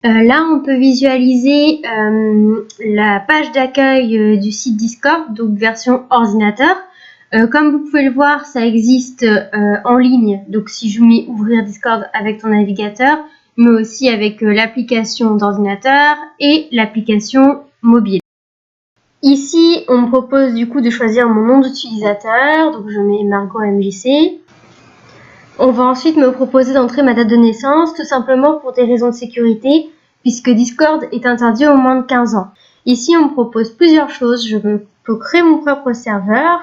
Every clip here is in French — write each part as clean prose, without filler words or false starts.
Là, on peut visualiser la page d'accueil du site Discord, donc version ordinateur. Comme vous pouvez le voir, ça existe en ligne, donc si je mets ouvrir Discord avec ton navigateur, mais aussi avec l'application d'ordinateur et l'application mobile. Ici, on me propose du coup de choisir mon nom d'utilisateur, donc je mets Margot MJC. On va ensuite me proposer d'entrer ma date de naissance, tout simplement pour des raisons de sécurité, puisque Discord est interdit aux moins de 15 ans. Ici, on me propose plusieurs choses. Je peux créer mon propre serveur,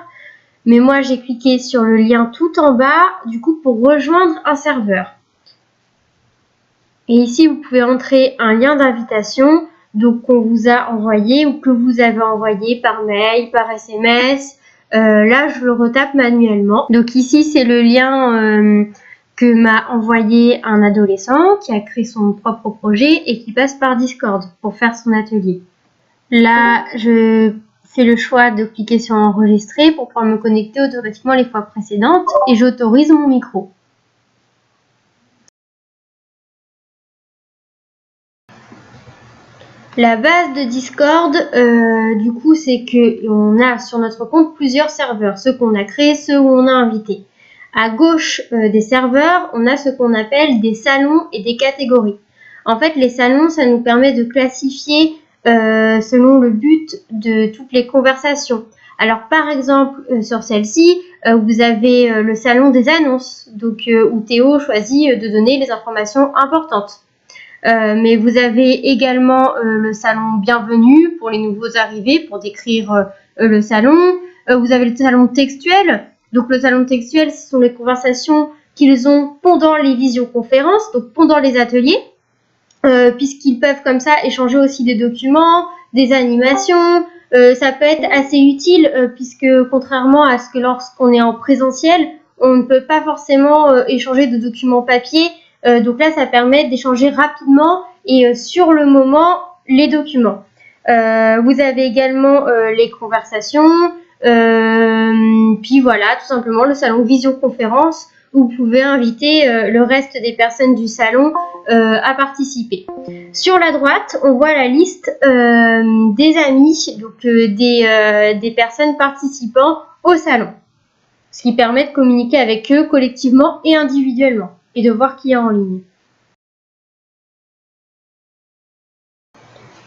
mais moi, j'ai cliqué sur le lien tout en bas, du coup, pour rejoindre un serveur. Et ici, vous pouvez entrer un lien d'invitation, donc qu'on vous a envoyé ou que vous avez envoyé par mail, par SMS. Là, je le retape manuellement. Donc ici, c'est le lien que m'a envoyé un adolescent qui a créé son propre projet et qui passe par Discord pour faire son atelier. Là, je fais le choix de cliquer sur enregistrer pour pouvoir me connecter automatiquement les fois précédentes et j'autorise mon micro. La base de Discord, du coup, c'est qu'on a sur notre compte plusieurs serveurs, ceux qu'on a créés, ceux où on a invités. À gauche des serveurs, on a ce qu'on appelle des salons et des catégories. En fait, les salons, ça nous permet de classifier selon le but de toutes les conversations. Alors, par exemple, sur celle-ci, vous avez le salon des annonces, donc où Théo choisit de donner les informations importantes. Mais vous avez également le salon bienvenue pour les nouveaux arrivés, pour décrire le salon. Vous avez le salon textuel. Donc le salon textuel, ce sont les conversations qu'ils ont pendant les visioconférences, donc pendant les ateliers, puisqu'ils peuvent comme ça échanger aussi des documents, des animations. Ça peut être assez utile puisque contrairement à ce que lorsqu'on est en présentiel, on ne peut pas forcément échanger de documents papier. Donc là, ça permet d'échanger rapidement et sur le moment les documents. Vous avez également les conversations, puis voilà, tout simplement le salon visioconférence où vous pouvez inviter le reste des personnes du salon à participer. Sur la droite, on voit la liste des amis, donc des personnes participant au salon, ce qui permet de communiquer avec eux collectivement et individuellement et de voir qui est en ligne.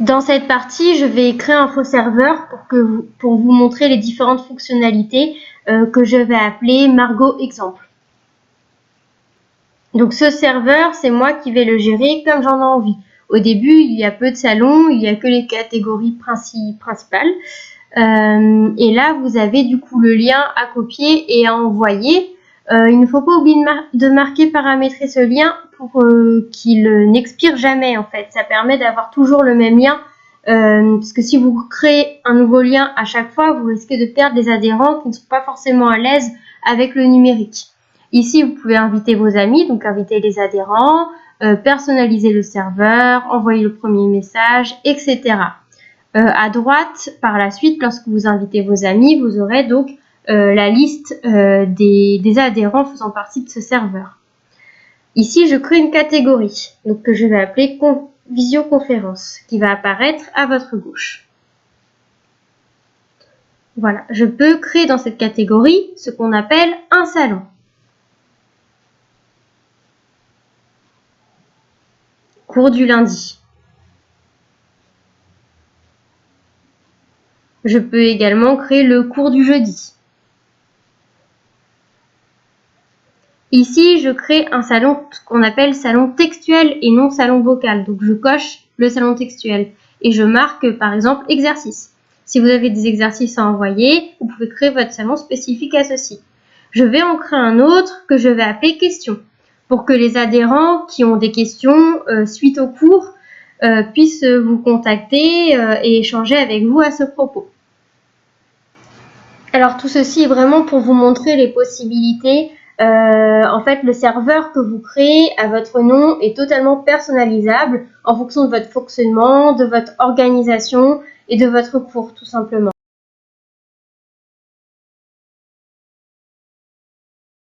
Dans cette partie, je vais créer un faux serveur pour vous montrer les différentes fonctionnalités que je vais appeler Margot Exemple. Donc ce serveur, c'est moi qui vais le gérer comme j'en ai envie. Au début, il y a peu de salons, il n'y a que les catégories principales. Et là, vous avez du coup le lien à copier et à envoyer. Il ne faut pas oublier de marquer paramétrer ce lien pour qu'il n'expire jamais en fait. Ça permet d'avoir toujours le même lien parce que si vous créez un nouveau lien à chaque fois, vous risquez de perdre des adhérents qui ne sont pas forcément à l'aise avec le numérique. Ici, vous pouvez inviter vos amis, donc inviter les adhérents, personnaliser le serveur, envoyer le premier message, etc. À droite, par la suite, lorsque vous invitez vos amis, vous aurez donc la liste des adhérents faisant partie de ce serveur. Ici, je crée une catégorie donc, que je vais appeler visioconférence qui va apparaître à votre gauche. Voilà, je peux créer dans cette catégorie ce qu'on appelle un salon. Cours du lundi. Je peux également créer le cours du jeudi. Ici, je crée un salon qu'on appelle salon textuel et non salon vocal. Donc, je coche le salon textuel et je marque, par exemple, exercice. Si vous avez des exercices à envoyer, vous pouvez créer votre salon spécifique à ceci. Je vais en créer un autre que je vais appeler questions pour que les adhérents qui ont des questions suite au cours puissent vous contacter et échanger avec vous à ce propos. Alors, tout ceci est vraiment pour vous montrer les possibilités. En fait, le serveur que vous créez à votre nom est totalement personnalisable en fonction de votre fonctionnement, de votre organisation et de votre cours, tout simplement.